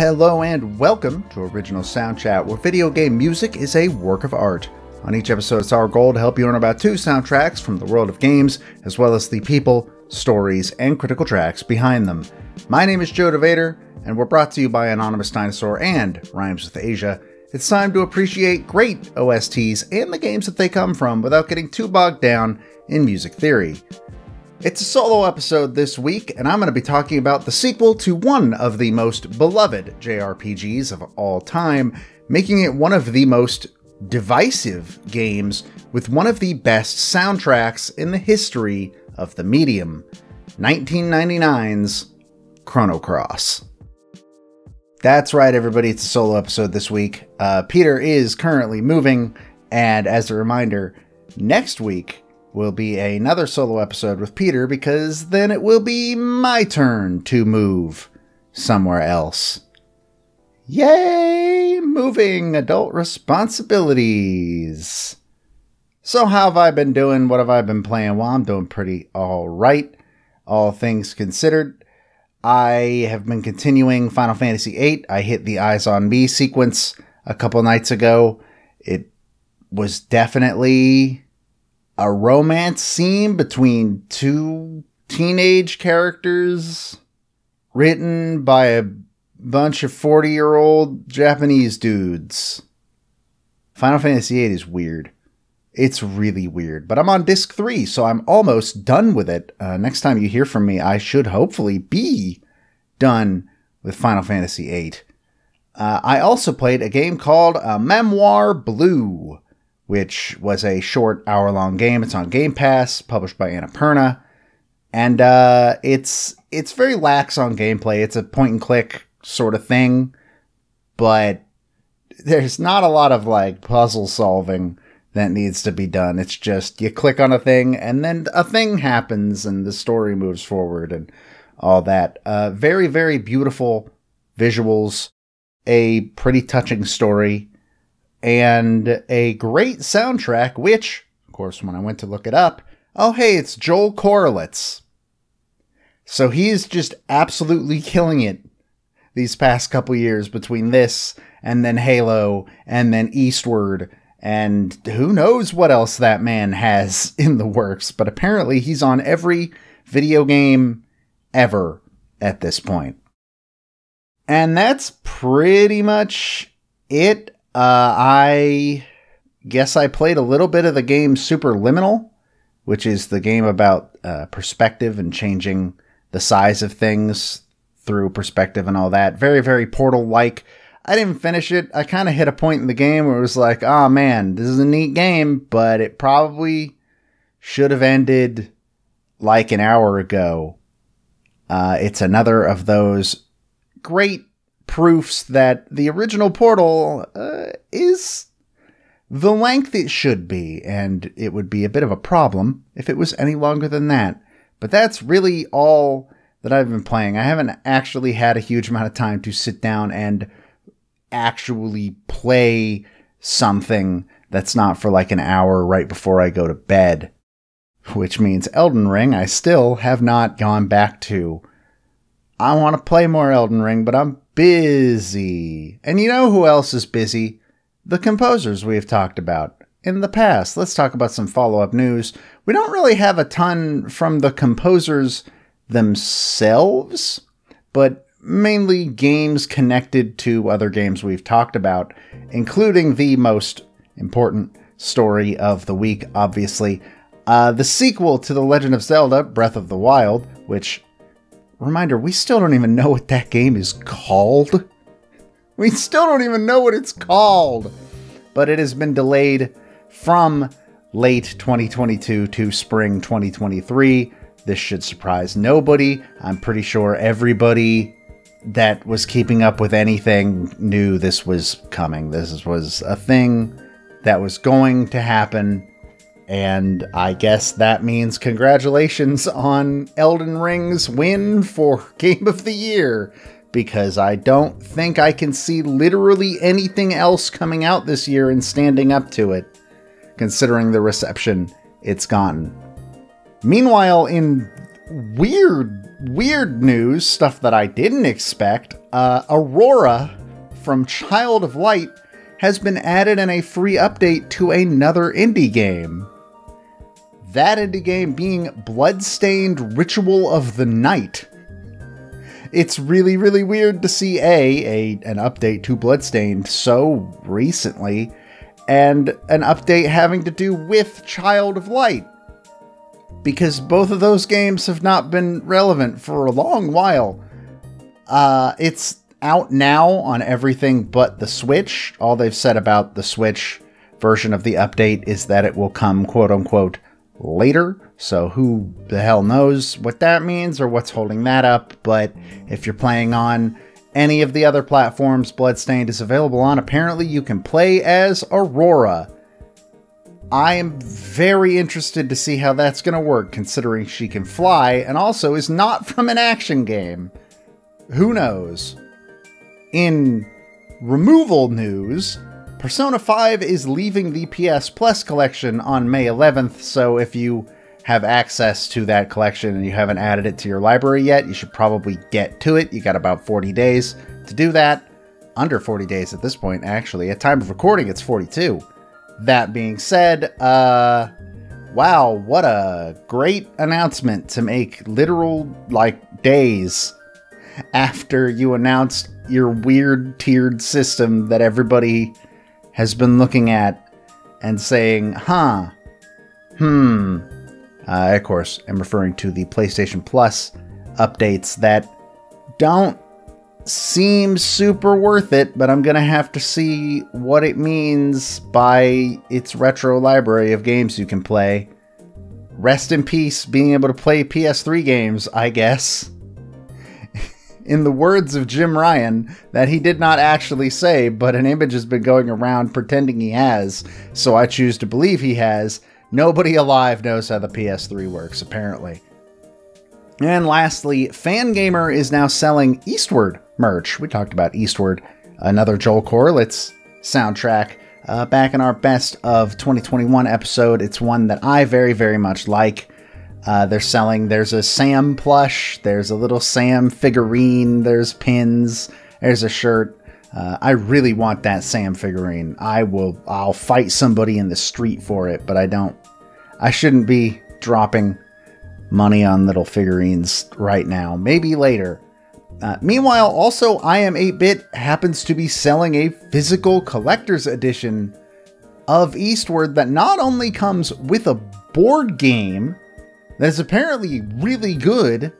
Hello and welcome to Original Soundchat, where video game music is a work of art. On each episode, it's our goal to help you learn about 2 soundtracks from the world of games, as well as the people, stories, and critical tracks behind them. My name is DeVader, and we're brought to you by Anonymous Dinosaur and Rhymes with Asia. It's time to appreciate great OSTs and the games that they come from without getting too bogged down in music theory. It's a solo episode this week, and I'm going to be talking about the sequel to one of the most beloved JRPGs of all time, making it one of the most divisive games with one of the best soundtracks in the history of the medium, 1999's Chrono Cross. That's right, everybody, it's a solo episode this week. Peter is currently moving, and as a reminder, next week will be another solo episode with Peter, because then it will be my turn to move somewhere else. Yay! Moving adult responsibilities. So how have I been doing? What have I been playing? Well, I'm doing pretty alright, all things considered. I have been continuing Final Fantasy VIII. I hit the Eyes on Me sequence a couple nights ago. It was definitely a romance scene between 2 teenage characters written by a bunch of 40-year-old Japanese dudes. Final Fantasy VIII is weird. It's really weird. But I'm on disc 3, so I'm almost done with it. Next time you hear from me, I should hopefully be done with Final Fantasy VIII. I also played a game called Memoir Blue, which was a short hour-long game. It's on Game Pass, published by Annapurna. And it's very lax on gameplay. It's a point-and-click sort of thing. But there's not a lot of puzzle solving that needs to be done. It's just you click on a thing, and then a thing happens, and the story moves forward, and all that. Very, very beautiful visuals. A pretty touching story. And a great soundtrack, which, of course, when I went to look it up, oh hey, it's Joel Corlitz. So he's just absolutely killing it these past couple years between this, and then Halo, and then Eastward, and who knows what else that man has in the works, but apparently he's on every video game ever at this point. And that's pretty much it. I guess I played a little bit of the game Superliminal, which is the game about perspective and changing the size of things through perspective and all that. Very, very Portal-like. I didn't finish it. I kind of hit a point in the game where it was like, oh man, this is a neat game, but it probably should have ended like an hour ago. It's another of those great proofs that the original Portal is the length it should be, and it would be a bit of a problem if it was any longer than that. But that's really all that I've been playing. I haven't actually had a huge amount of time to sit down and actually play something that's not for like an hour right before I go to bed, which means Elden Ring I still have not gone back to. I want to play more Elden Ring, but I'm busy. And you know who else is busy? The composers we've talked about in the past. Let's talk about some follow-up news. We don't really have a ton from the composers themselves, but mainly games connected to other games we've talked about, including the most important story of the week, obviously. The sequel to The Legend of Zelda, Breath of the Wild, which, reminder, we still don't even know what that game is called. We still don't even know what it's called. But it has been delayed from late 2022 to spring 2023. This should surprise nobody. I'm pretty sure everybody that was keeping up with anything knew this was coming. This was a thing that was going to happen. And I guess that means congratulations on Elden Ring's win for Game of the Year, because I don't think I can see literally anything else coming out this year and standing up to it, considering the reception it's gotten. Meanwhile, in weird news, stuff that I didn't expect, Aurora from Child of Light has been added in a free update to another indie game. That indie game being Bloodstained Ritual of the Night. It's really, really weird to see an update to Bloodstained so recently, and an update having to do with Child of Light, because both of those games have not been relevant for a long while. It's out now on everything but the Switch. All they've said about the Switch version of the update is that it will come, quote-unquote, later. So who the hell knows what that means or what's holding that up. But if you're playing on any of the other platforms Bloodstained is available on, apparently you can play as Aurora. I am very interested to see how that's going to work, considering she can fly and also is not from an action game. Who knows? In removal news, Persona 5 is leaving the PS Plus collection on May 11th, so if you have access to that collection and you haven't added it to your library yet, you should probably get to it. You got about 40 days to do that. Under 40 days at this point, actually. At time of recording, it's 42. That being said, wow, what a great announcement to make literal, days after you announced your weird tiered system that everybody has been looking at and saying, of course, I'm referring to the PlayStation Plus updates that don't seem super worth it, but I'm gonna have to see what it means by its retro library of games you can play. Rest in peace being able to play PS3 games, I guess. In the words of Jim Ryan, that he did not actually say, but an image has been going around pretending he has, so I choose to believe he has. Nobody alive knows how the PS3 works, apparently. And lastly, Fangamer is now selling Eastward merch. We talked about Eastward, another Joel Corlitz soundtrack, back in our Best of 2021 episode. It's one that I very, very much like. There's a Sam plush, there's a little Sam figurine, there's pins, there's a shirt. I really want that Sam figurine. I'll fight somebody in the street for it, but I shouldn't be dropping money on little figurines right now. Maybe later. Meanwhile, also, I Am 8-Bit happens to be selling a physical collector's edition of Eastward that not only comes with a board game that is apparently really good,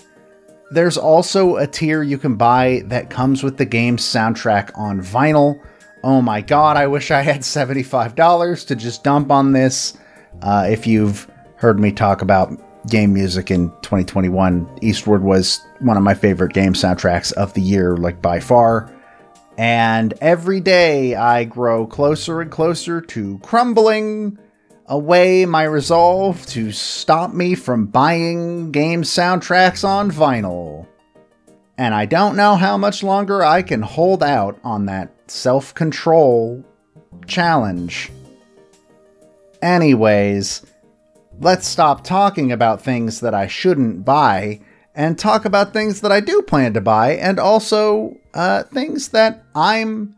there's also a tier you can buy that comes with the game's soundtrack on vinyl. Oh my god, I wish I had $75 to just dump on this. If you've heard me talk about game music in 2021, Eastward was one of my favorite game soundtracks of the year, by far. And every day I grow closer and closer to crumbling away my resolve to stop me from buying game soundtracks on vinyl. And I don't know how much longer I can hold out on that self-control challenge. Anyways, let's stop talking about things that I shouldn't buy and talk about things that I do plan to buy, and also things that I'm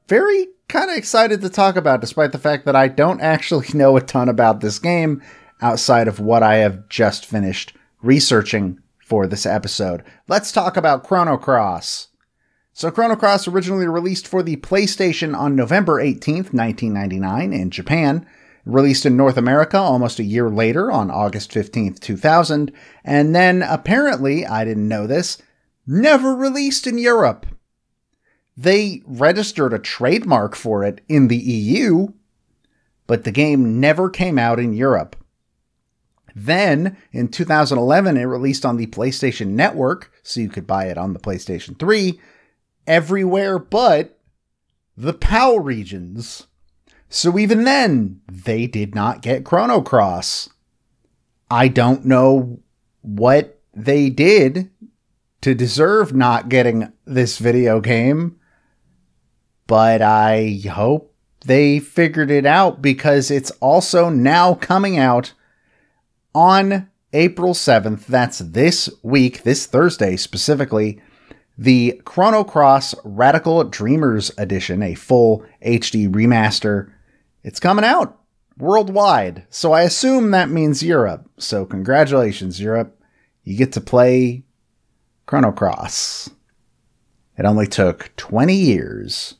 very kind of excited to talk about, despite the fact that I don't actually know a ton about this game outside of what I have just finished researching for this episode. Let's talk about Chrono Cross. So Chrono Cross originally released for the PlayStation on November 18th, 1999 in Japan, released in North America almost a year later on August 15th, 2000, and then apparently, I didn't know this, never released in Europe. They registered a trademark for it in the EU, but the game never came out in Europe. Then, in 2011, it released on the PlayStation Network, so you could buy it on the PlayStation 3, everywhere but the PAL regions. So even then, they did not get Chrono Cross. I don't know what they did to deserve not getting this video game, but I hope they figured it out, because it's also now coming out on April 7th. That's this week, this Thursday specifically. the Chrono Cross Radical Dreamers Edition, a full HD remaster. It's coming out worldwide, so I assume that means Europe. So congratulations, Europe. You get to play Chrono Cross. It only took 20 years.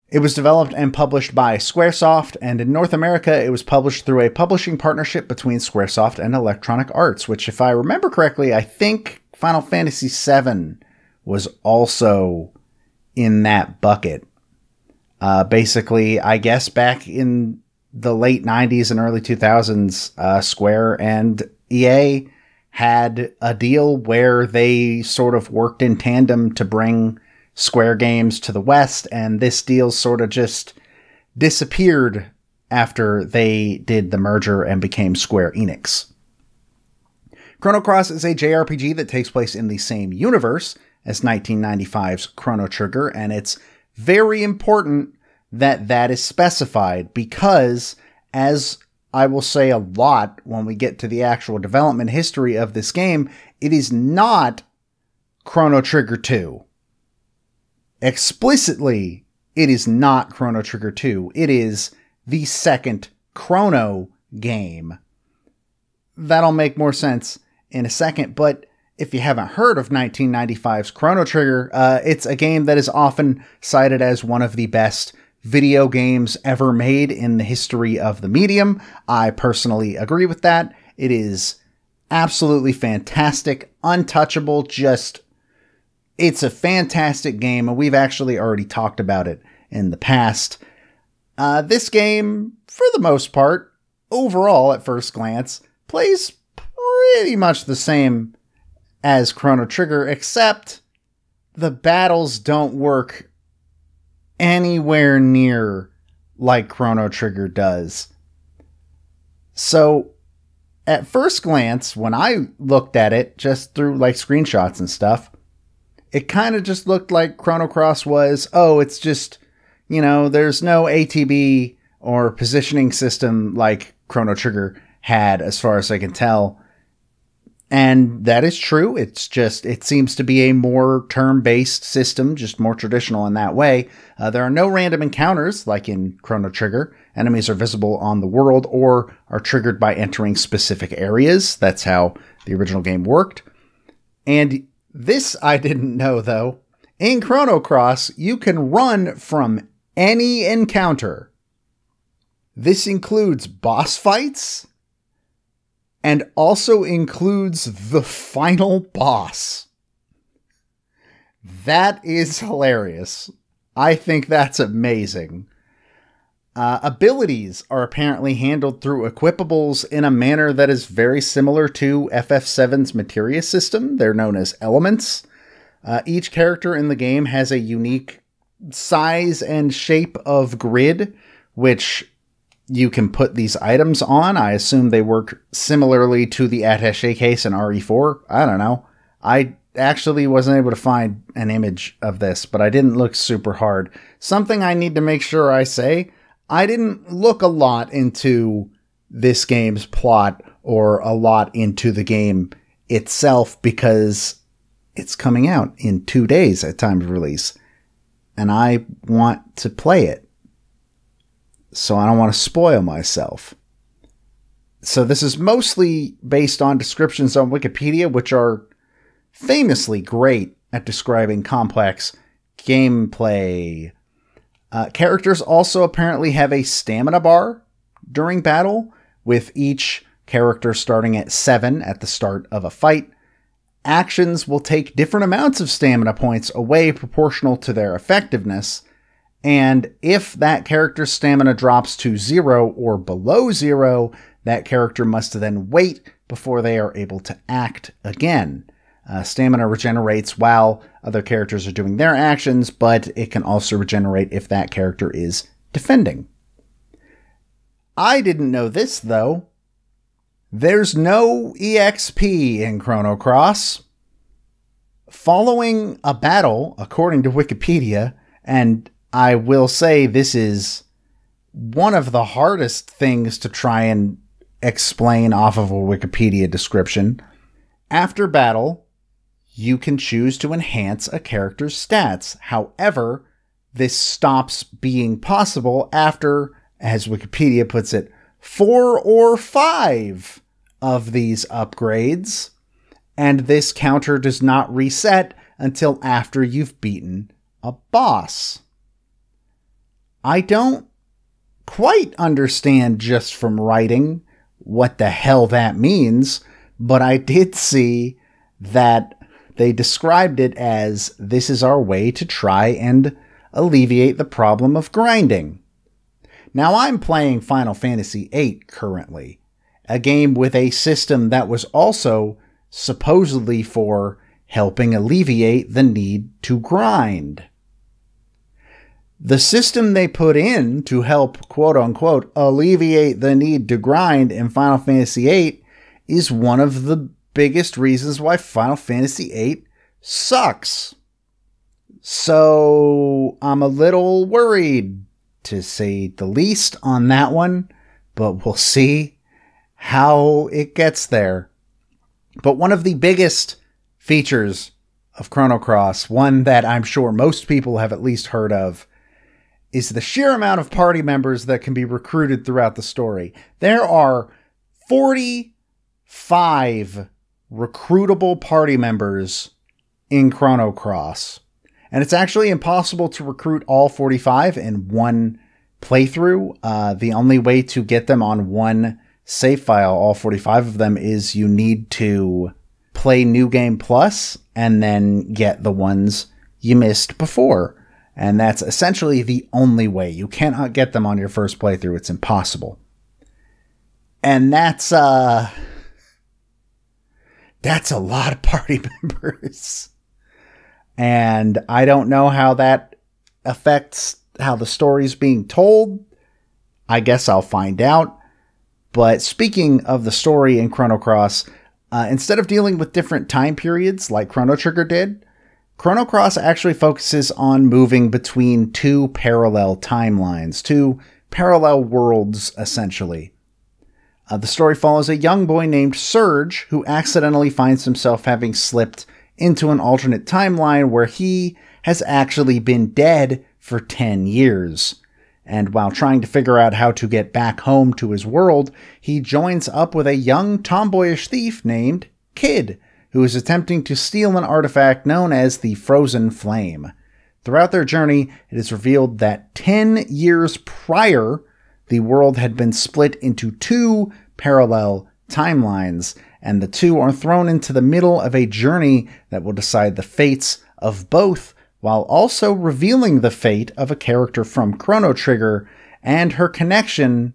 It was developed and published by Squaresoft, and in North America, it was published through a publishing partnership between Squaresoft and Electronic Arts, which, if I remember correctly, I think Final Fantasy VII was also in that bucket. Basically, I guess back in the late 90s and early 2000s, Square and EA had a deal where they sort of worked in tandem to bring Square games to the West, and this deal sort of just disappeared after they did the merger and became Square Enix. Chrono Cross is a JRPG that takes place in the same universe as 1995's Chrono Trigger, and it's very important that that is specified because, as I will say a lot when we get to the actual development history of this game, it is not Chrono Trigger 2. Explicitly, it is not Chrono Trigger 2. It is the second Chrono game. That'll make more sense in a second, but if you haven't heard of 1995's Chrono Trigger, it's a game that is often cited as one of the best video games ever made in the history of the medium. I personally agree with that. It is absolutely fantastic, untouchable, it's a fantastic game, and we've actually already talked about it in the past. This game, for the most part, overall at first glance, plays pretty much the same as Chrono Trigger, except the battles don't work anywhere near like Chrono Trigger does. So, at first glance, when I looked at it, just through like screenshots and stuff, it kind of just looked like Chrono Cross was, it's just, there's no ATB or positioning system like Chrono Trigger had, as far as I can tell. And that is true. It's just, it seems to be a more turn-based system, just more traditional in that way. There are no random encounters like in Chrono Trigger. Enemies are visible on the world or are triggered by entering specific areas. That's how the original game worked. And this I didn't know, though. In Chrono Cross, you can run from any encounter. This includes boss fights and also includes the final boss. That is hilarious. I think that's amazing. Abilities are apparently handled through equipables in a manner that is very similar to FF7's materia system. They're known as elements. Each character in the game has a unique size and shape of grid, which you can put these items on. I assume they work similarly to the attaché case in RE4. I don't know. I actually wasn't able to find an image of this, but I didn't look super hard. Something I need to make sure I say, I didn't look a lot into this game's plot or a lot into the game itself because it's coming out in 2 days at time of release, and I want to play it. So I don't want to spoil myself. So this is mostly based on descriptions on Wikipedia, which are famously great at describing complex gameplay. Characters also apparently have a stamina bar during battle, with each character starting at 7 at the start of a fight. Actions will take different amounts of stamina points away proportional to their effectiveness, and if that character's stamina drops to 0 or below 0, that character must then wait before they are able to act again. Stamina regenerates while other characters are doing their actions, but it can also regenerate if that character is defending. I didn't know this, though. There's no EXP in Chrono Cross. Following a battle, according to Wikipedia, and I will say this is one of the hardest things to try and explain off of a Wikipedia description. After battle, you can choose to enhance a character's stats. However, this stops being possible after, as Wikipedia puts it, 4 or 5 of these upgrades, and this counter does not reset until after you've beaten a boss. I don't quite understand just from writing what the hell that means, but I did see that they described it as, this is our way to try and alleviate the problem of grinding. Now, I'm playing Final Fantasy VIII currently, a game with a system that was also supposedly for helping alleviate the need to grind. The system they put in to help, quote-unquote, alleviate the need to grind in Final Fantasy VIII is one of the biggest reasons why Final Fantasy VIII sucks. So I'm a little worried, to say the least, on that one, but we'll see how it gets there. But one of the biggest features of Chrono Cross, one that I'm sure most people have at least heard of, is the sheer amount of party members that can be recruited throughout the story. There are 45 recruitable party members in Chrono Cross. And it's actually impossible to recruit all 45 in one playthrough. The only way to get them on one save file, all 45 of them, is you need to play New Game Plus and then get the ones you missed before. And that's essentially the only way. You cannot get them on your first playthrough. It's impossible. And that's a lot of party members. And I don't know how that affects how the story's being told. I guess I'll find out. But speaking of the story in Chrono Cross, instead of dealing with different time periods like Chrono Trigger did, Chrono Cross actually focuses on moving between two parallel timelines, two parallel worlds, essentially. The story follows a young boy named Surge who accidentally finds himself having slipped into an alternate timeline where he has actually been dead for 10 years. And while trying to figure out how to get back home to his world, he joins up with a young tomboyish thief named Kid, who is attempting to steal an artifact known as the Frozen Flame. Throughout their journey, it is revealed that 10 years prior, the world had been split into two parallel timelines, and the two are thrown into the middle of a journey that will decide the fates of both, while also revealing the fate of a character from Chrono Trigger and her connection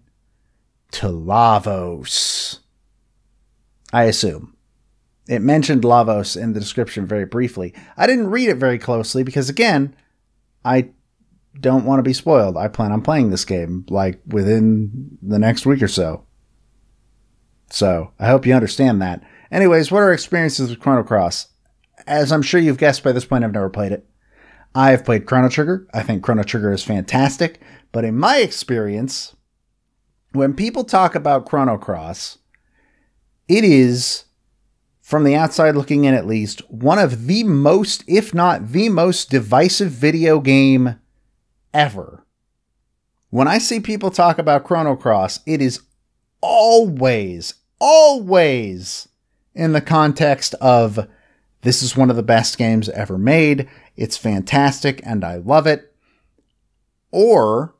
to Lavos. I assume. It mentioned Lavos in the description very briefly. I didn't read it very closely because, again, I don't want to be spoiled. I plan on playing this game, like, within the next week or so. So, I hope you understand that. Anyways, what are our experiences with Chrono Cross? As I'm sure you've guessed by this point, I've never played it. I've played Chrono Trigger. I think Chrono Trigger is fantastic. But in my experience, when people talk about Chrono Cross, it is, from the outside looking in at least, one of the most, if not the most divisive video game ever. When I see people talk about Chrono Cross, it is always in the context of, this is one of the best games ever made, it's fantastic and I love it, or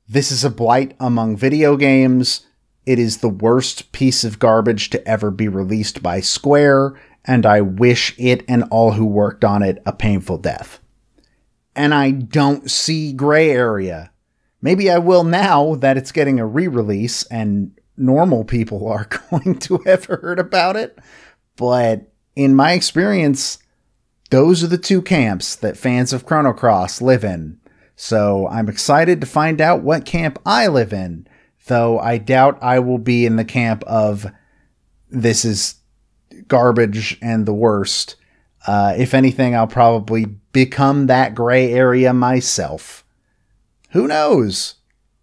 this is a blight among video games, it is the worst piece of garbage to ever be released by Square, and I wish it and all who worked on it a painful death. And I don't see gray area. Maybe I will now that it's getting a re-release and normal people are going to have heard about it. But in my experience, those are the two camps that fans of Chrono Cross live in. So I'm excited to find out what camp I live in, though I doubt I will be in the camp of, this is garbage and the worst. If anything, I'll probably become that gray area myself. Who knows?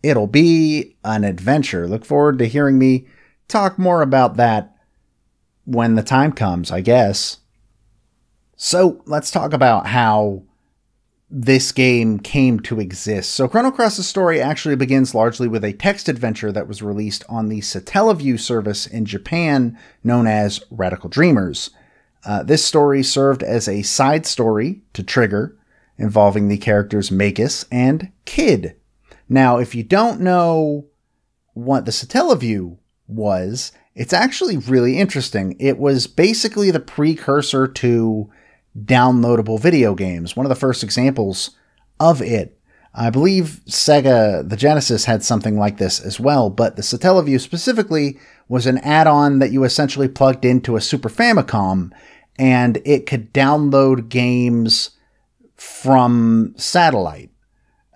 It'll be an adventure. Look forward to hearing me talk more about that when the time comes, I guess. So let's talk about how this game came to exist. So Chrono Cross's story actually begins largely with a text adventure that was released on the Satellaview service in Japan known as Radical Dreamers. This story served as a side story to Trigger involving the characters Magus and Kid. Now, if you don't know what the Satellaview was, it's actually really interesting. It was basically the precursor to downloadable video games, one of the first examples of it. I believe Sega, the Genesis, had something like this as well, but the Satellaview specifically was an add-on that you essentially plugged into a Super Famicom, and it could download games from satellite,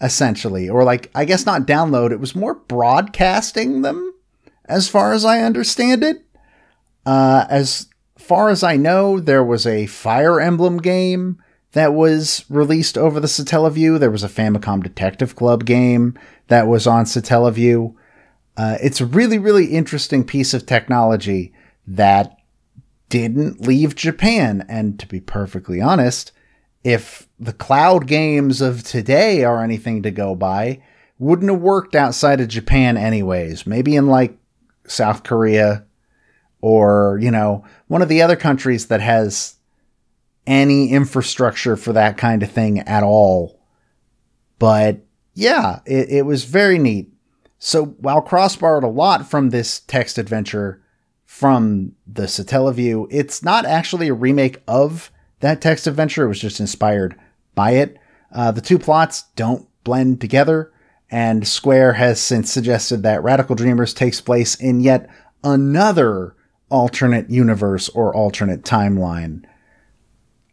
essentially. Or like, I guess not download, it was more broadcasting them, as far as I understand it. As far as I know, there was a Fire Emblem game that was released over the Satellaview. There was a Famicom Detective Club game that was on Satellaview. It's a really, really interesting piece of technology that didn't leave Japan. And to be perfectly honest, if the cloud games of today are anything to go by, wouldn't have worked outside of Japan anyways. Maybe in like South Korea or, you know, one of the other countries that has any infrastructure for that kind of thing at all. But yeah, it was very neat. So while Cross borrowed a lot from this text adventure from the Satellaview, it's not actually a remake of that text adventure. It was just inspired by it. The two plots don't blend together, and Square has since suggested that Radical Dreamers takes place in yet another alternate universe or alternate timeline.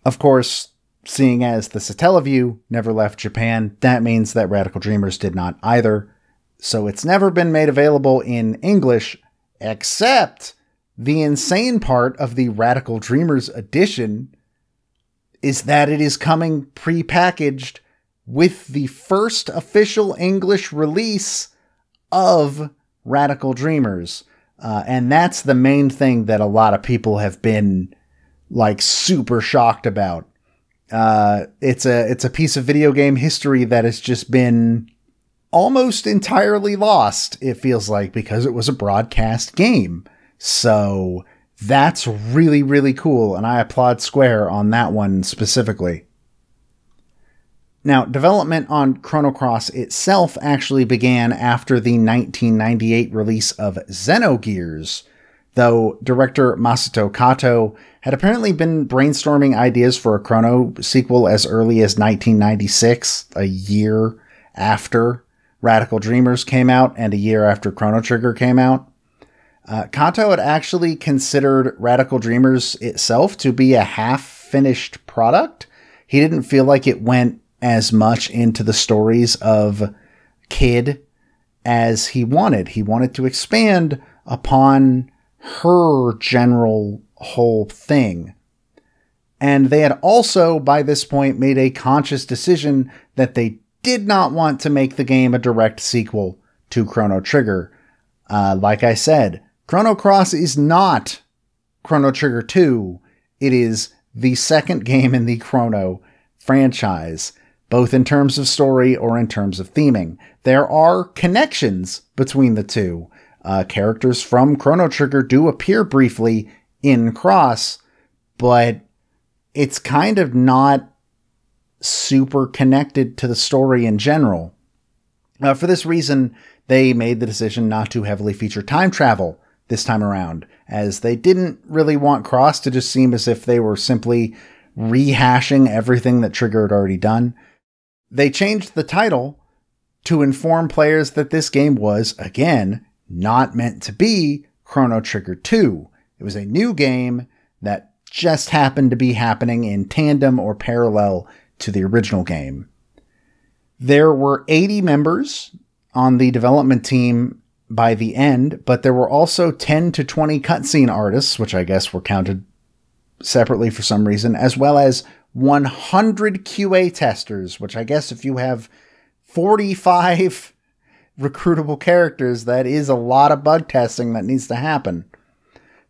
Of course, seeing as the Satellaview never left Japan, that means that Radical Dreamers did not either. So it's never been made available in English, except the insane part of the Radical Dreamers edition is that it is coming pre-packaged with the first official English release of Radical Dreamers. And that's the main thing that a lot of people have been like super shocked about. It's a piece of video game history that has just been almost entirely lost, it feels like, because it was a broadcast game. So that's really, really cool, and I applaud Square on that one specifically. Now, development on Chrono Cross itself actually began after the 1998 release of Xenogears, though director Masato Kato had apparently been brainstorming ideas for a Chrono sequel as early as 1996, a year after Radical Dreamers came out and a year after Chrono Trigger came out. Kato had actually considered Radical Dreamers itself to be a half-finished product. He didn't feel like it went as much into the stories of Kid as he wanted. He wanted to expand upon her general whole thing. And they had also, by this point, made a conscious decision that they did not want to make the game a direct sequel to Chrono Trigger. Like I said, Chrono Cross is not Chrono Trigger 2. It is the second game in the Chrono franchise, both in terms of story or in terms of theming. There are connections between the two. Characters from Chrono Trigger do appear briefly in Cross, but it's kind of not super connected to the story in general. For this reason, they made the decision not to heavily feature time travel this time around, as they didn't really want Cross to just seem as if they were simply rehashing everything that Trigger had already done. They changed the title to inform players that this game was, again, not meant to be Chrono Trigger 2. It was a new game that just happened to be happening in tandem or parallel to the original game. There were 80 members on the development team by the end, but there were also 10 to 20 cutscene artists, which I guess were counted separately for some reason, as well as 100 QA testers, which I guess if you have 45 recruitable characters, that is a lot of bug testing that needs to happen.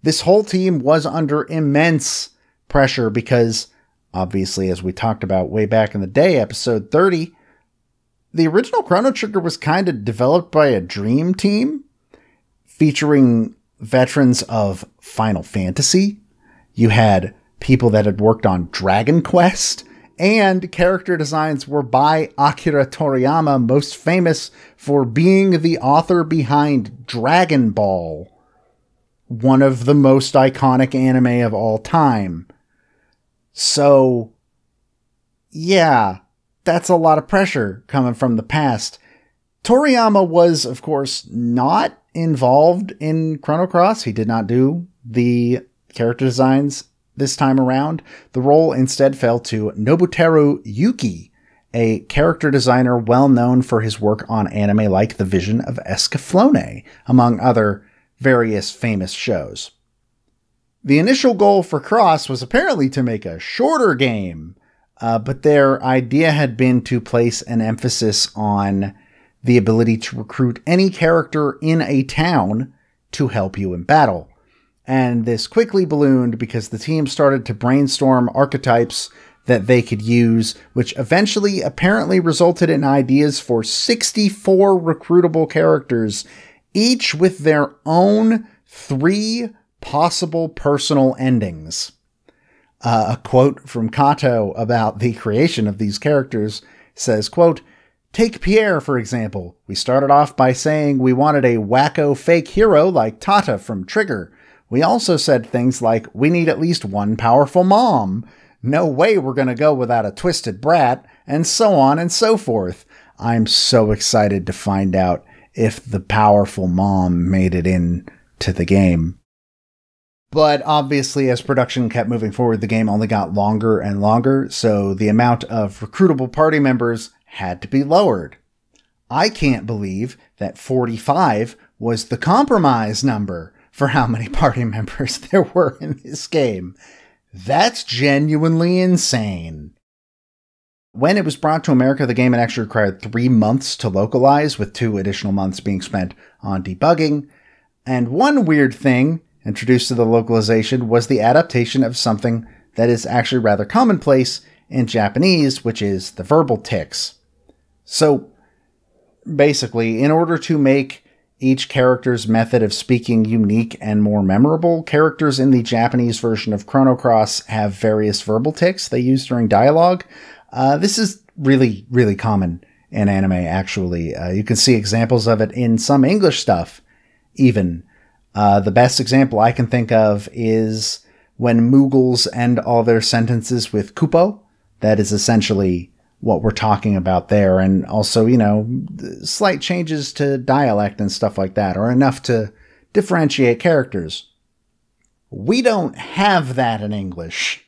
This whole team was under immense pressure because Obviously, as we talked about way back in the day, episode 30, the original Chrono Trigger was kind of developed by a dream team featuring veterans of Final Fantasy. You had people that had worked on Dragon Quest, and character designs were by Akira Toriyama, most famous for being the author behind Dragon Ball, one of the most iconic anime of all time. So, yeah, that's a lot of pressure coming from the past. Toriyama was, of course, not involved in Chrono Cross. He did not do the character designs this time around. The role instead fell to Nobuteru Yuki, a character designer well known for his work on anime like The Vision of Escaflowne, among other various famous shows. The initial goal for Cross was apparently to make a shorter game, but their idea had been to place an emphasis on the ability to recruit any character in a town to help you in battle. And this quickly ballooned because the team started to brainstorm archetypes that they could use, which eventually apparently resulted in ideas for 64 recruitable characters, each with their own 3 possible personal endings. A quote from Kato about the creation of these characters says, quote, "Take Pierre, for example. We started off by saying we wanted a wacko fake hero like Tata from Trigger. We also said things like, we need at least one powerful mom. No way we're going to go without a twisted brat, and so on and so forth." I'm so excited to find out if the powerful mom made it into the game. But obviously, as production kept moving forward, the game only got longer and longer, so the amount of recruitable party members had to be lowered. I can't believe that 45 was the compromise number for how many party members there were in this game. That's genuinely insane. When it was brought to America, the game had actually required 3 months to localize, with 2 additional months being spent on debugging. And one weird thing introduced to the localization was the adaptation of something that is actually rather commonplace in Japanese, which is the verbal tics. So, basically, in order to make each character's method of speaking unique and more memorable, characters in the Japanese version of Chrono Cross have various verbal tics they use during dialogue. This is really, really common in anime, actually. You can see examples of it in some English stuff, even. The best example I can think of is when Moogles end all their sentences with Kupo. That is essentially what we're talking about there. And also, slight changes to dialect and stuff like that are enough to differentiate characters. We don't have that in English.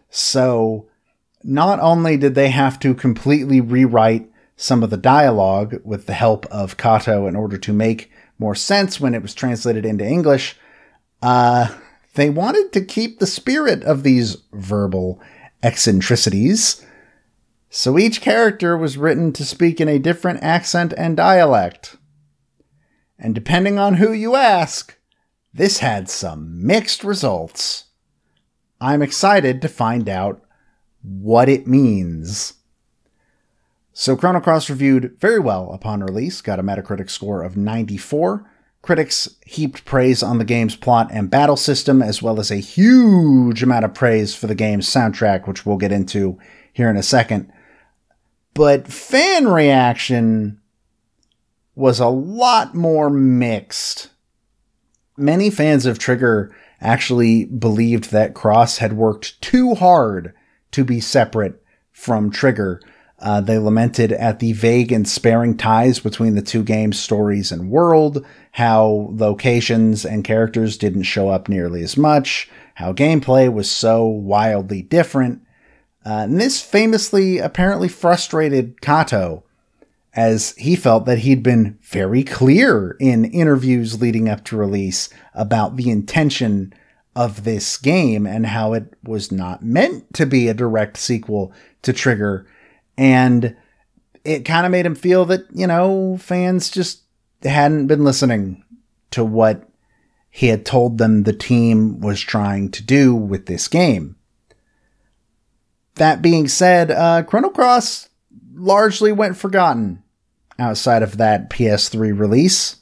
So not only did they have to completely rewrite some of the dialogue with the help of Kato in order to make more sense when it was translated into English, they wanted to keep the spirit of these verbal eccentricities. So each character was written to speak in a different accent and dialect. And depending on who you ask, this had some mixed results. I'm excited to find out what it means. So Chrono Cross reviewed very well upon release, got a Metacritic score of 94. Critics heaped praise on the game's plot and battle system, as well as a huge amount of praise for the game's soundtrack, which we'll get into here in a second. But fan reaction was a lot more mixed. Many fans of Trigger actually believed that Cross had worked too hard to be separate from Trigger. They lamented at the vague and sparing ties between the two games' stories and world, how locations and characters didn't show up nearly as much, how gameplay was so wildly different. And this famously apparently frustrated Kato, as he felt that he'd been very clear in interviews leading up to release about the intention of this game and how it was not meant to be a direct sequel to Trigger. And it kind of made him feel that, fans just hadn't been listening to what he had told them the team was trying to do with this game. That being said, Chrono Cross largely went forgotten outside of that PS3 release,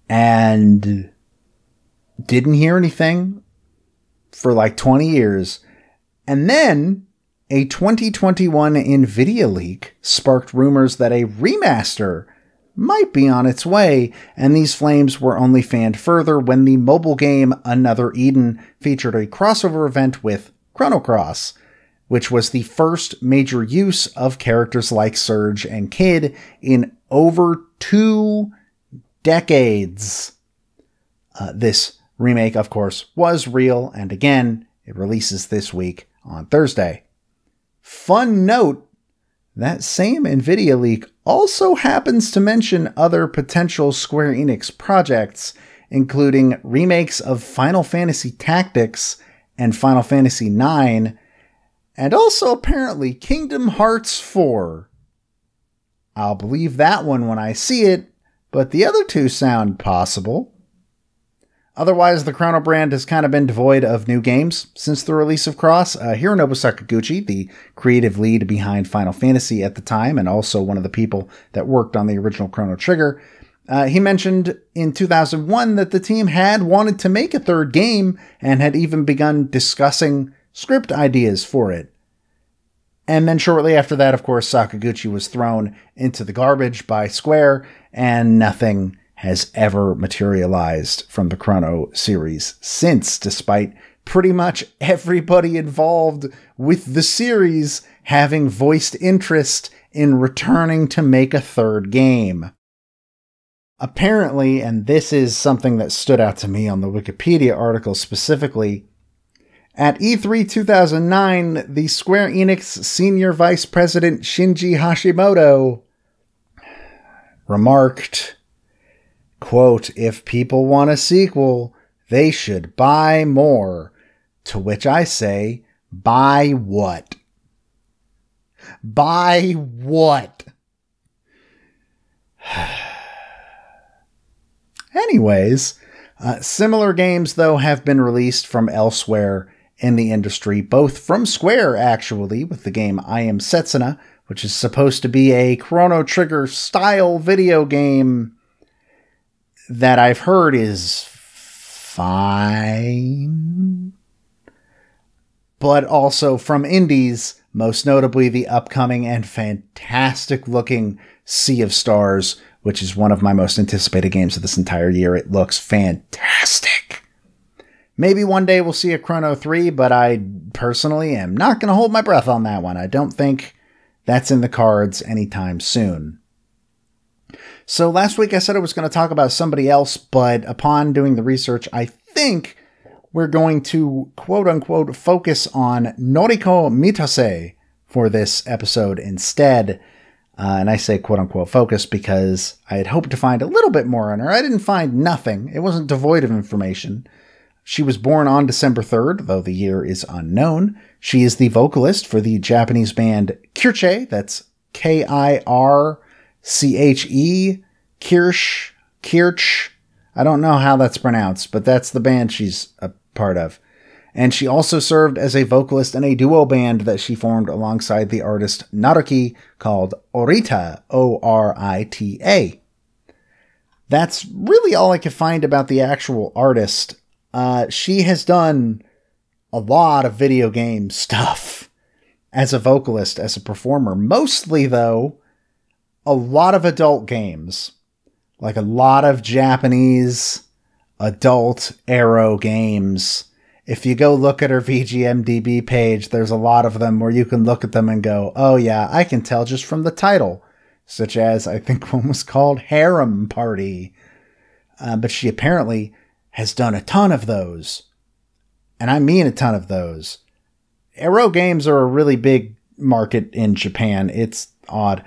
and didn't hear anything for like 20 years. And then a 2021 NVIDIA leak sparked rumors that a remaster might be on its way, and these flames were only fanned further when the mobile game Another Eden featured a crossover event with Chrono Cross, which was the first major use of characters like Surge and Kid in over 2 decades. This remake, of course, was real, and again, it releases this week on Thursday. Fun note, that same NVIDIA leak also happens to mention other potential Square Enix projects, including remakes of Final Fantasy Tactics and Final Fantasy IX, and also apparently Kingdom Hearts 4. I'll believe that one when I see it, but the other two sound possible. Otherwise, the Chrono brand has kind of been devoid of new games since the release of Cross. Hironobu Sakaguchi, the creative lead behind Final Fantasy at the time, and also one of the people that worked on the original Chrono Trigger, he mentioned in 2001 that the team had wanted to make a third game and had even begun discussing script ideas for it. And then shortly after that, of course, Sakaguchi was thrown into the garbage by Square, and nothing has ever materialized from the Chrono series since, despite pretty much everybody involved with the series having voiced interest in returning to make a third game. Apparently, and this is something that stood out to me on the Wikipedia article specifically, at E3 2009, the Square Enix Senior Vice President Shinji Hashimoto remarked, quote, "If people want a sequel, they should buy more." To which I say, buy what? Buy what? Anyways, similar games, though, have been released from elsewhere in the industry, both from Square, actually, with the game I Am Setsuna, which is supposed to be a Chrono Trigger style video game that I've heard is fine, but also from indies, most notably the upcoming and fantastic looking Sea of Stars, which is one of my most anticipated games of this entire year. It looks fantastic. Maybe one day we'll see a Chrono 3, but I personally am not going to hold my breath on that one. I don't think that's in the cards anytime soon. So last week I said I was going to talk about somebody else, but upon doing the research, I think we're going to quote-unquote focus on Noriko Mitose for this episode instead. And I say quote-unquote focus because I had hoped to find a little bit more on her. I didn't find nothing. It wasn't devoid of information. She was born on December 3rd, though the year is unknown. She is the vocalist for the Japanese band Kirche, that's Kirche, Kirch. I don't know how that's pronounced, but that's the band she's a part of. And she also served as a vocalist in a duo band that she formed alongside the artist Naruki called Orita, O-R-I-T-A. That's really all I could find about the actual artist. She has done a lot of video game stuff as a vocalist, as a performer. Mostly, though, a lot of adult games. Like a lot of Japanese adult Aero games. If you go look at her VGMDB page, there's a lot of them where you can look at them and go, oh yeah, I can tell just from the title. Such as, I think one was called Harem Party. But she apparently has done a ton of those. And I mean a ton of those. Aero games are a really big market in Japan. It's odd.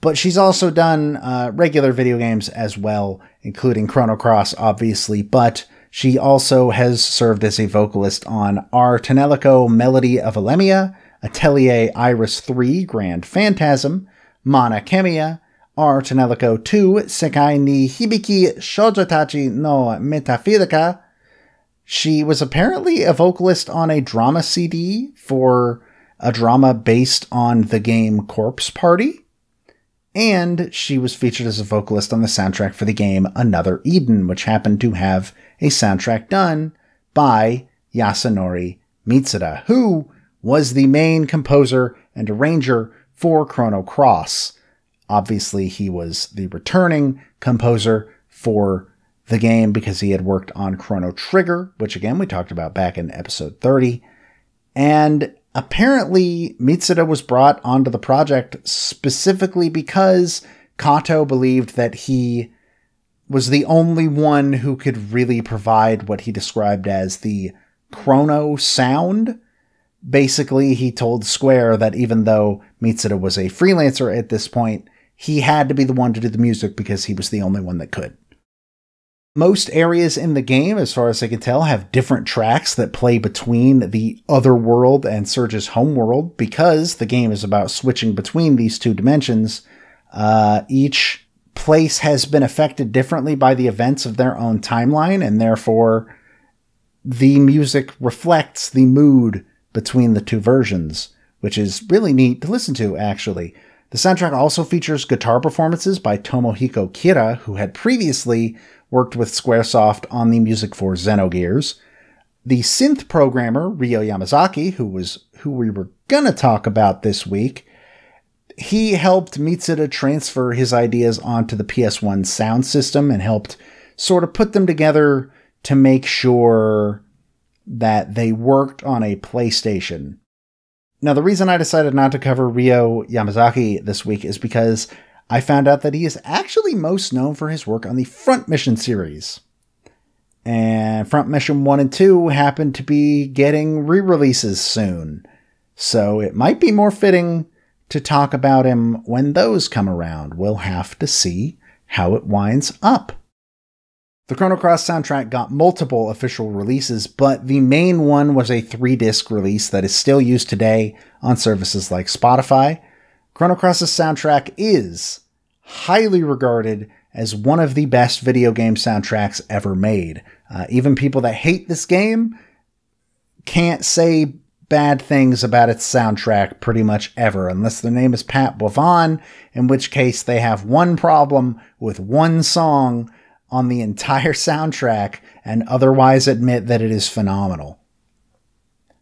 But she's also done regular video games as well, including Chrono Cross, obviously. But she also has served as a vocalist on R. Tenelico Melody of Alemia, Atelier Iris 3 Grand Phantasm, Mana Chemia, R. Tenelico 2 Sekai ni Hibiki Shoujotachi no Metaphysica. She was apparently a vocalist on a drama CD for a drama based on the game Corpse Party. And she was featured as a vocalist on the soundtrack for the game Another Eden, which happened to have a soundtrack done by Yasunori Mitsuda, who was the main composer and arranger for Chrono Cross. Obviously, he was the returning composer for the game because he had worked on Chrono Trigger, which again we talked about back in episode 30. And apparently Mitsuda was brought onto the project specifically because Kato believed that he was the only one who could really provide what he described as the chrono sound. Basically, he told Square that even though Mitsuda was a freelancer at this point, he had to be the one to do the music because he was the only one that could. Most areas in the game, as far as I can tell, have different tracks that play between the other world and Surge's home world because the game is about switching between these two dimensions. Each place has been affected differently by the events of their own timeline, and therefore the music reflects the mood between the two versions, which is really neat to listen to, actually. The soundtrack also features guitar performances by Tomohiko Kira, who had previously worked with Squaresoft on the music for Xenogears. The synth programmer, Ryo Yamazaki, who we were going to talk about this week, he helped Mitsuda transfer his ideas onto the PS1 sound system and helped sort of put them together to make sure that they worked on a PlayStation. Now, the reason I decided not to cover Ryo Yamazaki this week is because I found out that he is actually most known for his work on the Front Mission series. And Front Mission 1 and 2 happen to be getting re-releases soon. So it might be more fitting to talk about him when those come around. We'll have to see how it winds up. The Chrono Cross soundtrack got multiple official releases, but the main one was a 3-disc release that is still used today on services like Spotify. Chrono Cross's soundtrack is highly regarded as one of the best video game soundtracks ever made. Even people that hate this game can't say bad things about its soundtrack pretty much ever, unless their name is Pat Boivin, in which case they have one problem with one song on the entire soundtrack and otherwise admit that it is phenomenal.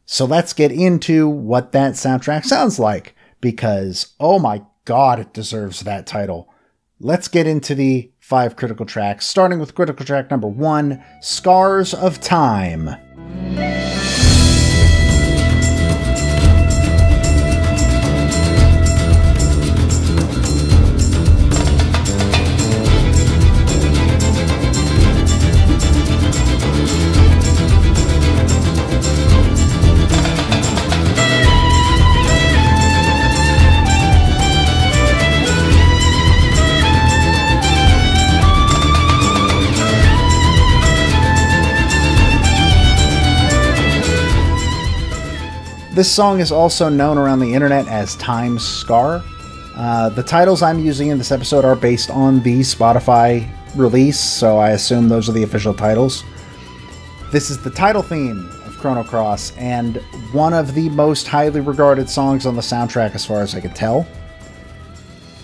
So let's get into what that soundtrack sounds like, because, oh my god, it deserves that title. Let's get into the 5 critical tracks, starting with critical track number 1, Scars of Time. This song is also known around the internet as Time's Scar. The titles I'm using in this episode are based on the Spotify release, so I assume those are the official titles. This is the title theme of Chrono Cross, and one of the most highly regarded songs on the soundtrack as far as I can tell.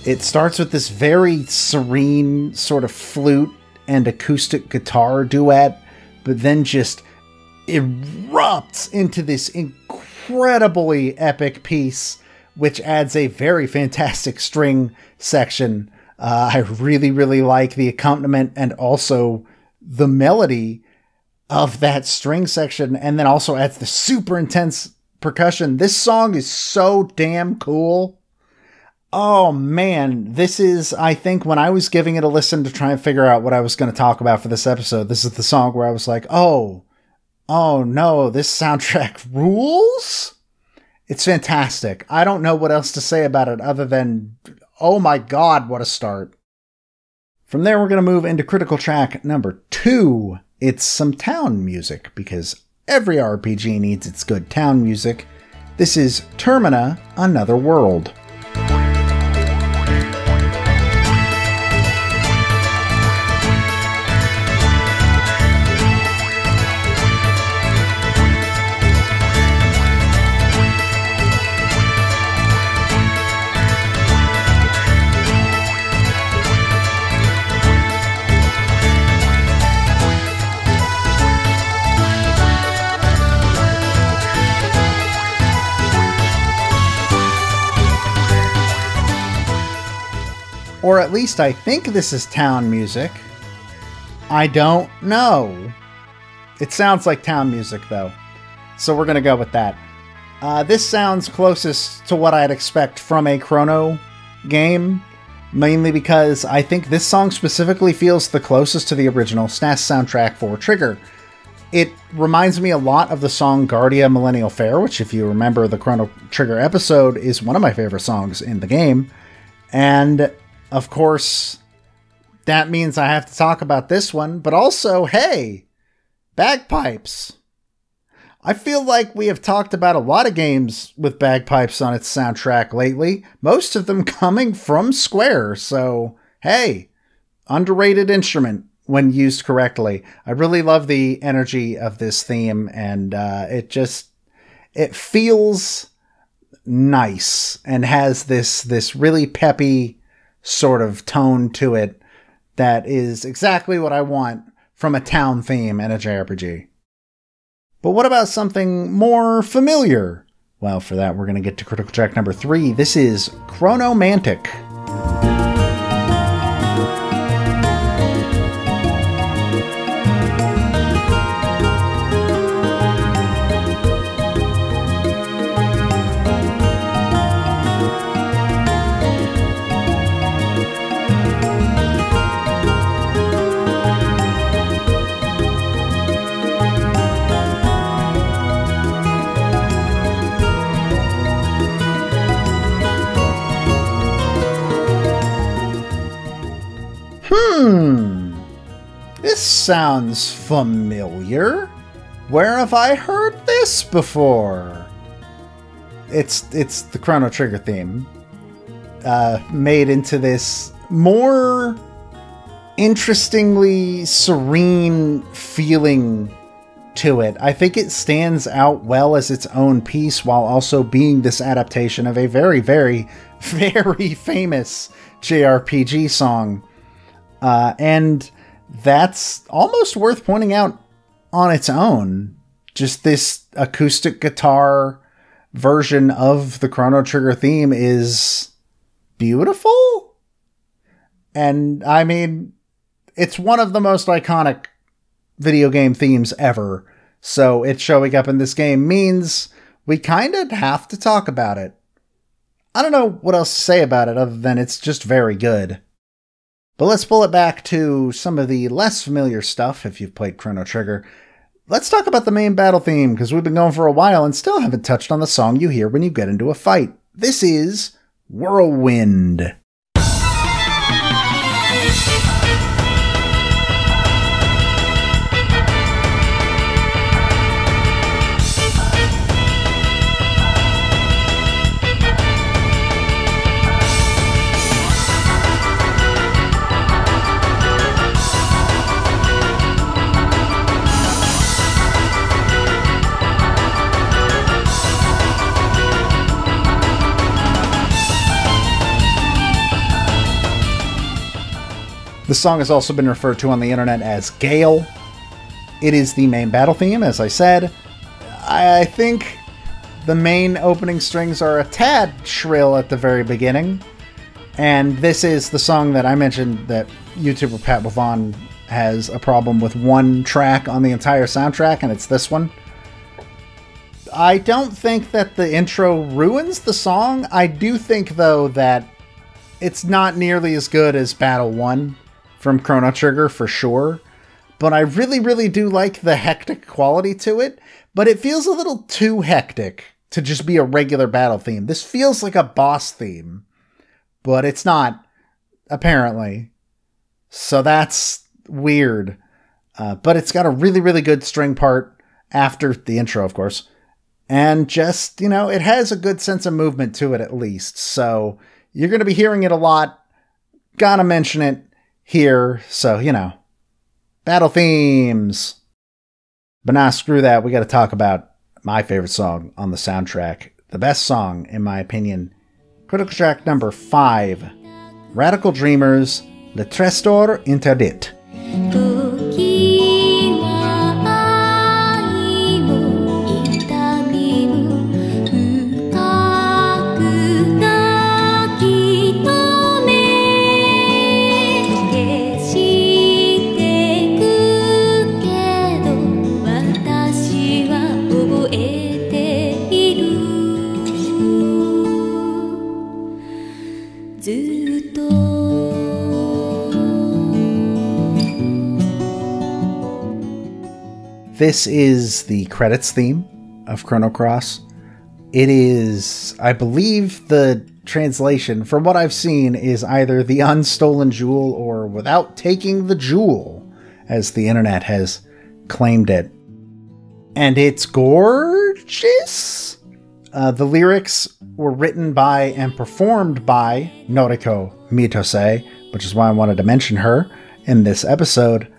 It starts with this very serene sort of flute and acoustic guitar duet, but then just erupts into this incredibly epic piece, which adds a very fantastic string section. I really, really like the accompaniment and also the melody of that string section, and then also adds the super intense percussion. This song is so damn cool. Oh man, this is, I think when I was giving it a listen to try and figure out what I was going to talk about for this episode, this is the song where I was like, oh no, this soundtrack rules? It's fantastic. I don't know what else to say about it other than, oh my god, what a start. From there, we're going to move into critical track number 2. It's some town music, because every RPG needs its good town music. This is Termina, Another World. Or at least I think this is town music. I don't know. It sounds like town music, though. So we're going to go with that. This sounds closest to what I'd expect from a Chrono game, mainly because I think this song specifically feels the closest to the original SNES soundtrack for Trigger. It reminds me a lot of the song Guardia Millennial Fair, which, if you remember the Chrono Trigger episode, is one of my favorite songs in the game. And, of course, that means I have to talk about this one, but also, hey, bagpipes. I feel like we have talked about a lot of games with bagpipes on its soundtrack lately, most of them coming from Square, so hey, underrated instrument when used correctly. I really love the energy of this theme, and it feels nice and has this really peppy sort of tone to it that is exactly what I want from a town theme in a JRPG. But what about something more familiar? Well, for that, we're going to get to critical track number 3. This is Chronomantic. This sounds familiar. Where have I heard this before? It's the Chrono Trigger theme, made into this more interestingly serene feeling to it. I think it stands out well as its own piece while also being this adaptation of a very, very, very famous JRPG song. And that's almost worth pointing out on its own. Just this acoustic guitar version of the Chrono Trigger theme is beautiful. And I mean, it's one of the most iconic video game themes ever. So it showing up in this game means we kind of have to talk about it. I don't know what else to say about it other than it's just very good. But let's pull it back to some of the less familiar stuff if you've played Chrono Trigger. Let's talk about the main battle theme, because we've been going for a while and still haven't touched on the song you hear when you get into a fight. This is Whirlwind. The song has also been referred to on the internet as Gale. It is the main battle theme, as I said. I think the main opening strings are a tad shrill at the very beginning. And this is the song that I mentioned that YouTuber Pat Bavon has a problem with one track on the entire soundtrack, and it's this one. I don't think that the intro ruins the song. I do think, though, that it's not nearly as good as Battle 1 from Chrono Trigger, for sure. But I really, really do like the hectic quality to it. But it feels a little too hectic to just be a regular battle theme. This feels like a boss theme. But it's not, apparently. So that's weird. But it's got a really, really good string part after the intro, of course. And just, you know, it has a good sense of movement to it, at least. So you're going to be hearing it a lot. Gotta mention it here. So, you know, battle themes. But nah, screw that. We got to talk about my favorite song on the soundtrack. The best song, in my opinion. Critical track number 5. Radical Dreamers, Le Trestor Interdit. This is the credits theme of Chrono Cross. It is, I believe the translation, from what I've seen, is either the unstolen jewel or without taking the jewel, as the internet has claimed it. And it's gorgeous! The lyrics were written by and performed by Noriko Mitose, which is why I wanted to mention her in this episode.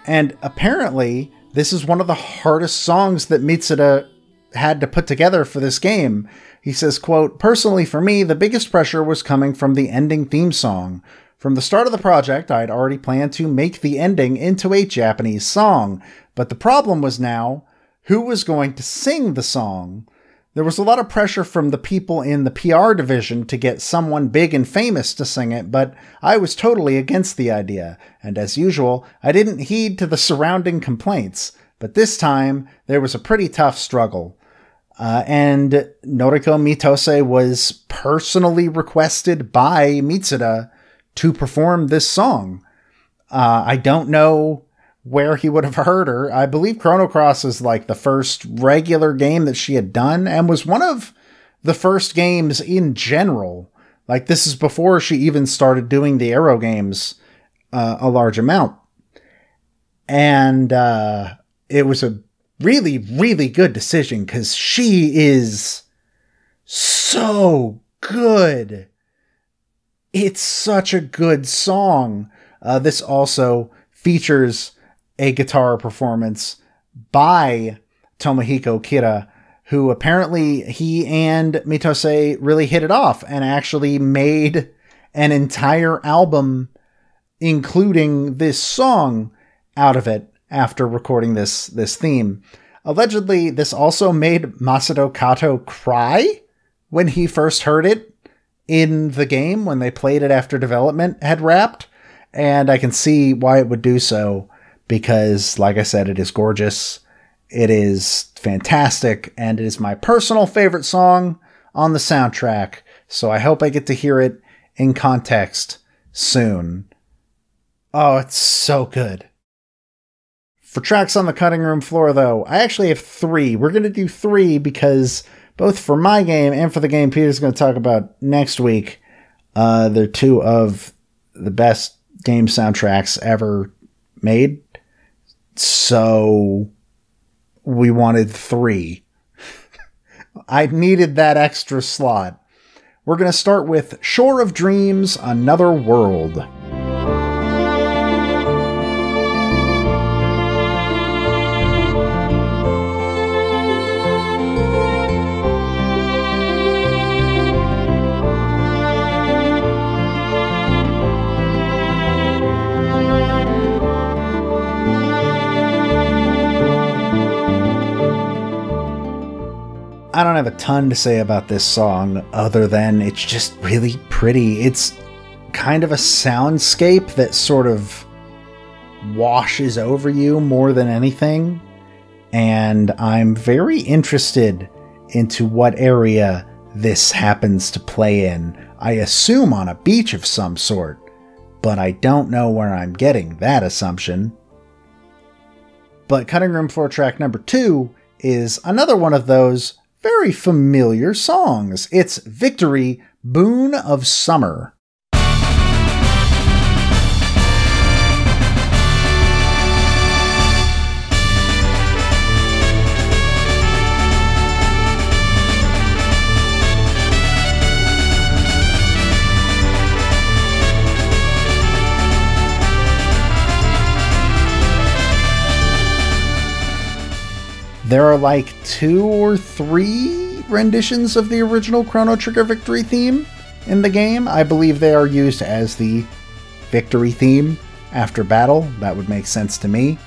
And apparently, this is one of the hardest songs that Mitsuda had to put together for this game. He says, quote, "Personally for me, the biggest pressure was coming from the ending theme song. From the start of the project, I had already planned to make the ending into a Japanese song, but the problem was now, who was going to sing the song? There was a lot of pressure from the people in the PR division to get someone big and famous to sing it, but I was totally against the idea, and as usual, I didn't heed to the surrounding complaints. But this time, there was a pretty tough struggle. And Noriko Mitose was personally requested by Mitsuda to perform this song. I don't know where he would have heard her. I believe Chrono Cross is like the first regular game that she had done and was one of the first games in general. Like, this is before she even started doing the Arrow games a large amount. And it was a really, really good decision because she is so good. It's such a good song. This also features a guitar performance by Tomohiko Kira, who apparently he and Mitose really hit it off and actually made an entire album, including this song, out of it after recording this theme. Allegedly, this also made Masato Kato cry when he first heard it in the game, when they played it after development had wrapped, and I can see why it would do so. Because, like I said, it is gorgeous, it is fantastic, and it is my personal favorite song on the soundtrack, so I hope I get to hear it in context soon. Oh, it's so good. For tracks on the cutting room floor, though, I actually have 3. We're going to do 3 because both for my game and for the game Peter's going to talk about next week, they're 2 of the best game soundtracks ever made. So we wanted 3. I needed that extra slot. We're going to start with Shore of Dreams, Another World. I don't have a ton to say about this song other than it's just really pretty. It's kind of a soundscape that sort of washes over you more than anything. And I'm very interested into what area this happens to play in. I assume on a beach of some sort, but I don't know where I'm getting that assumption. But Cutting Room Floor track number 2 is another one of those very familiar songs. It's Victory, Boon of Summer. There are like 2 or 3 renditions of the original Chrono Trigger Victory theme in the game. I believe they are used as the Victory theme after battle. That would make sense to me.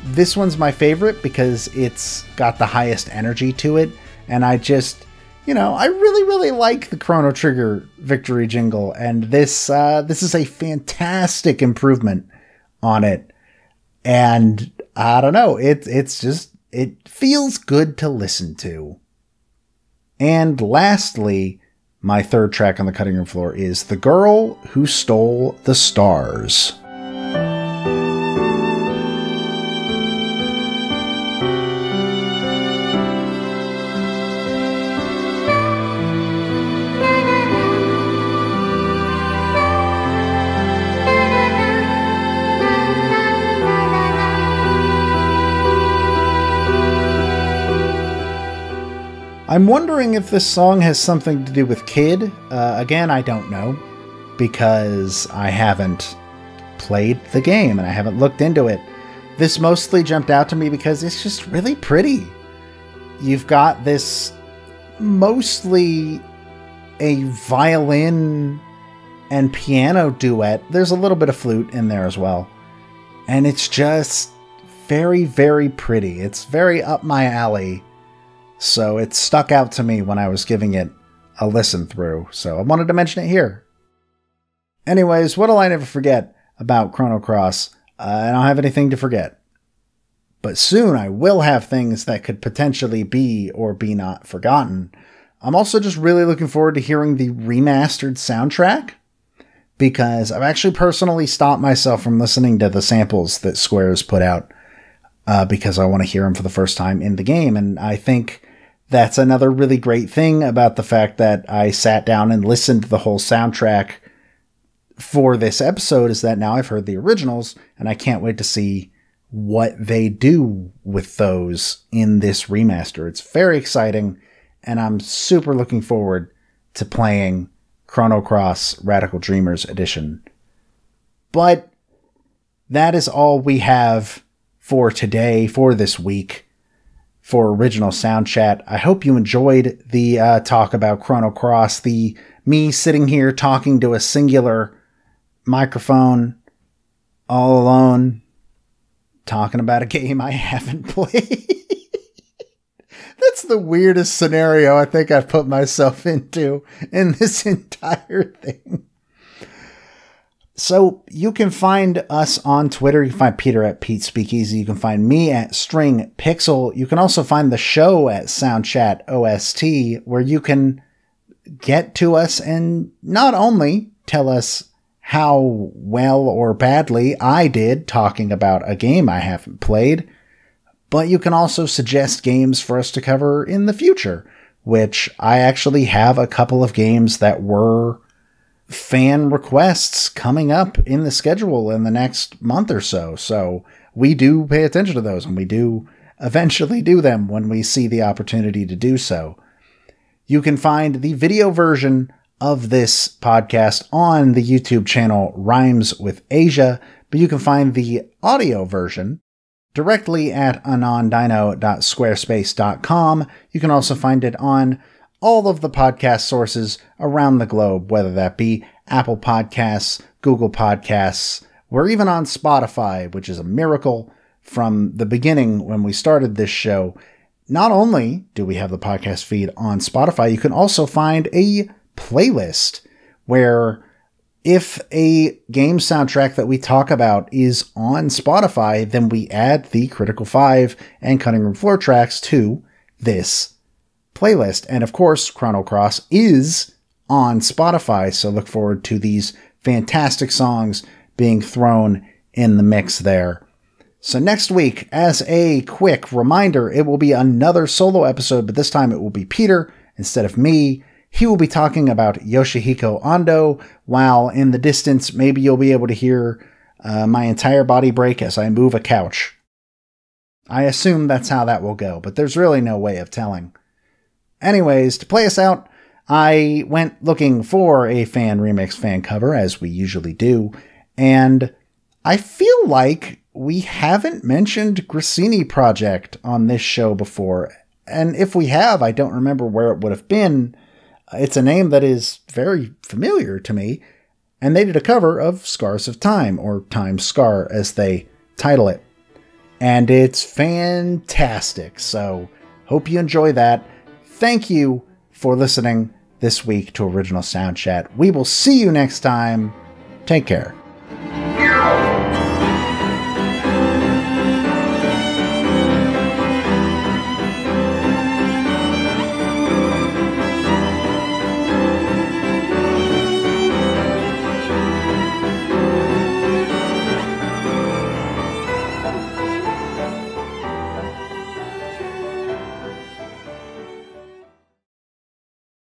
This one's my favorite because it's got the highest energy to it, and I just, I really, really like the Chrono Trigger Victory jingle, and this is a fantastic improvement on it. And I don't know, it feels good to listen to. And lastly, my 3rd track on the cutting room floor is The Girl Who Stole the Stars. I'm wondering if this song has something to do with Kid. Again, I don't know, because I haven't played the game and I haven't looked into it. This mostly jumped out to me because it's just really pretty. You've got this mostly a violin and piano duet. There's a little bit of flute in there as well. And it's just very, very pretty. It's very up my alley. So it stuck out to me when I was giving it a listen through. So I wanted to mention it here. Anyways, what'll I never forget about Chrono Cross? I don't have anything to forget. But soon I will have things that could potentially be or be not forgotten. I'm also just really looking forward to hearing the remastered soundtrack, because I've actually personally stopped myself from listening to the samples that Square's put out because I want to hear them for the first time in the game. And I think that's another really great thing about the fact that I sat down and listened to the whole soundtrack for this episode, is that now I've heard the originals and I can't wait to see what they do with those in this remaster. It's very exciting, and I'm super looking forward to playing Chrono Cross Radical Dreamers Edition. But that is all we have for today, for this week, for Original Soundchat. I hope you enjoyed the talk about Chrono Cross, the me sitting here talking to a singular microphone all alone, talking about a game I haven't played. That's the weirdest scenario I think I've put myself into in this entire thing. So you can find us on Twitter. You can find Peter at Pete Speakeasy. You can find me at String Pixel. You can also find the show at Soundchat OST, where you can get to us and not only tell us how well or badly I did talking about a game I haven't played, but you can also suggest games for us to cover in the future, which I actually have a couple of games that were fan requests coming up in the schedule in the next month or so. So we do pay attention to those, and we do eventually do them when we see the opportunity to do so. You can find the video version of this podcast on the YouTube channel Rhymes with Asia, but you can find the audio version directly at anondino.squarespace.com. You can also find it on all of the podcast sources around the globe, whether that be Apple Podcasts, Google Podcasts. We're even on Spotify, which is a miracle. From the beginning when we started this show, not only do we have the podcast feed on Spotify, you can also find a playlist where if a game soundtrack that we talk about is on Spotify, then we add the Critical 5 and Cutting Room Floor tracks to this playlist. And of course, Chrono Cross is on Spotify, so look forward to these fantastic songs being thrown in the mix there. So next week, as a quick reminder, it will be another solo episode, but this time it will be Peter instead of me. He will be talking about Yoshihiko Ando, while in the distance, maybe you'll be able to hear my entire body break as I move a couch. I assume that's how that will go, but there's really no way of telling. Anyways, to play us out, I went looking for a fan remix fan cover, as we usually do, and I feel like we haven't mentioned Grassini Project on this show before, and if we have, I don't remember where it would have been. It's a name that is very familiar to me, and they did a cover of Scars of Time, or Time Scar as they title it. And it's fantastic, so hope you enjoy that. Thank you for listening this week to Original Soundchat. We will see you next time. Take care.